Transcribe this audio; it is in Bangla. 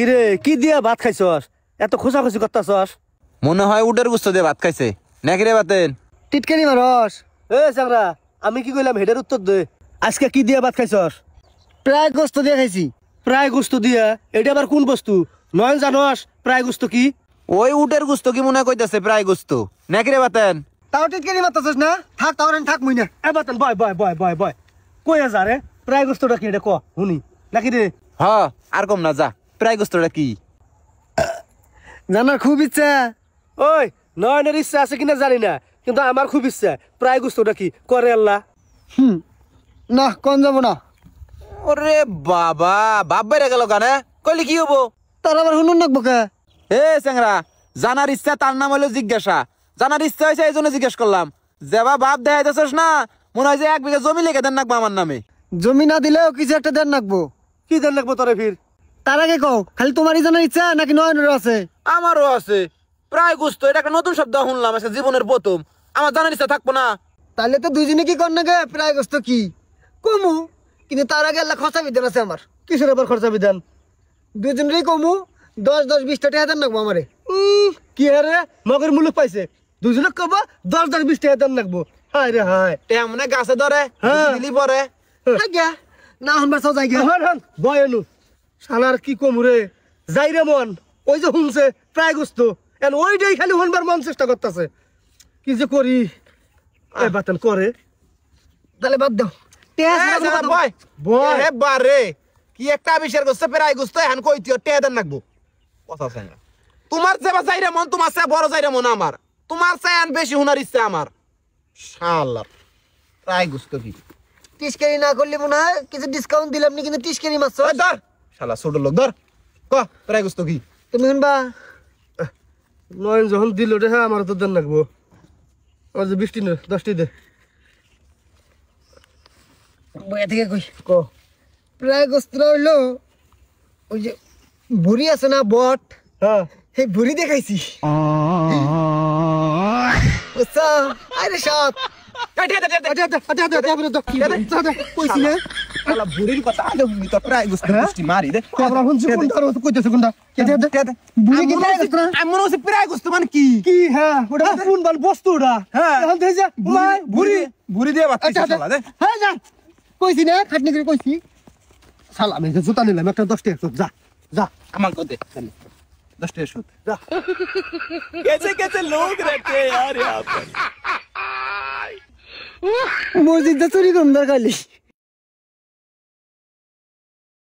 কিরে কি দিয়া ভাত খাইছস? এত খোঁচাখুচি করতাছস? মনে হয় উটের গুস্ত দিয়ে ভাত খাইছে নাকি রে বাতেন? টিটকারি মারস? এ চাংরা, আমি কি কইলাম হেডের উত্তর দে। আজকে কি দিয়া ভাত খাইছস? প্রায় গোস্ত দিয়ে খাইছি। প্রায় গোস্ত দিয়া? এটা আবার কোন বস্তু? নয় জানস প্রায় গোস্ত কি? ওই উটের গুস্ত কি মনে কইতাছে প্রায় গুস্ত নাকি রে বাতেন? তাও টিটকারি মারতাছস না? থাক তাও থাক মুই না। এ বাতেন বয় বয় বয় বয় বয় কই যা রে? প্রায় গোস্তটা কি এটা ক শুনি নাকি রে? হ আর কম না যা, প্রায় গুস্তটা কি জানার খুব ইচ্ছা। ওই নয়নের ইচ্ছা আছে কিনা জানি না, কিন্তু আমার খুব ইচ্ছা প্রায় গোস্তটা কি করে আল্লাহ। না কোন যাব না। ওরে বাবা, বাপ বাইরে গেল কানে, কইলে কি হবো? তার আবার শুনুন নাকবো কে? হে চেংরা, জানার ইচ্ছা তার নাম হলো জিজ্ঞাসা। জানার ইচ্ছা হয়েছে এই জন্য জিজ্ঞেস করলাম। যেবা বাপ দেখাইতেছস না, মনে হয় যে 1 বিঘা জমি লেগে দেন নাকবো আমার নামে। জমি না দিলেও কিছু একটা দেন নাকবো। কি দেন লাগবো তোরে ফির? তার আগে কও, খালি তোমারই জানার ইচ্ছা নাকি নয়নের আছে? আমারও আছে প্রায় গুস্ত। এটা একটা নতুন শব্দ শুনলাম আজকে জীবনের প্রথম। আমার জানার ইচ্ছা থাকবো না? তাহলে তো দুইজনে কি কর না গে প্রায় গোস্ত কি কমু, কিন্তু তার আগে আল্লাহ খরচা বিধান আছে আমার। কিসের আবার খরচা বিধান? দুইজনেরই কমু 10-10-20 টাকা দেন নাকবো আমারে। কি রে মগের মুলুক পাইছে? দুজনে কব 10-10-20 টাকা দেন লাগবো। হায় রে হায়, তেমনে গাছে ধরে দিলি পরে আজ্ঞা না হন বাসাও যাই গে। হন হন বয়নু শালার কি কম রে। যাই রে মন, ওই যে শুনছে প্রায় গোস্ত, এন ওইটাই খালি হনবার মন চেষ্টা করতেছে। কি যে করি? এই বাতন করে তাহলে বাদ দাও। বয় বয় বারে কি একটা আবিষ্কার করছে প্রায় গুস্ত। এখন কইতিও টেয়া দেন নাকবো কথা চেংরা। তোমার যে যাইরে মন, তোমার চেয়ে বড় যাইরে মন আমার। তোমার চেয়ে আন বেশি হুনার ইচ্ছা আমার। শালা প্রায় গুস্ত কি টিসকারি না করলে মনে হয় কিছু ডিসকাউন্ট দিলাম নি, কিন্তু টিসকারি মারছ। ধর শালা ছোট লোক ধর ক প্রায় গুস্ত কি? তুমি শুনবা নয়ন যখন দিল রে, হ্যাঁ আমার তো দেন লাগবো। আমার যে 20টি না 10টি দে। বইয়া থেকে কই ক প্রায় গোস্ত হইলো ওই যে বুড়ি আছে না বট, হ্যাঁ সেই বুড়ি দেখাইছি। বুঝছো? আরে সব কইছি না শালা বুড়ির কথা আগে শুনি তো প্রায় গুস্ত গুস্তি মারি দে। আমরা শুনছি কোনটা আর কইতেছে কোনটা? বুড়ি কি প্রায় গোস্ত না? আমি মনে হচ্ছে প্রায় গুস্ত মানে কি? কি হ্যাঁ ওটা কোন বাল বস্তুটা? হ্যাঁ এখন দেখি যে মাই বুড়ি বুড়ি দিয়ে বাচ্চা শালা দে। হ্যাঁ যা কইছি না খাটনি করে কইছি। শালা আমি জুতা নিলাম একটা 10 টাকা যা যা আমার কতে 10 টাকা সুদ যা। कैसे कैसे लोग रहते हैं यार यहाँ पर। মসজিদটা চুরি করুন দরকার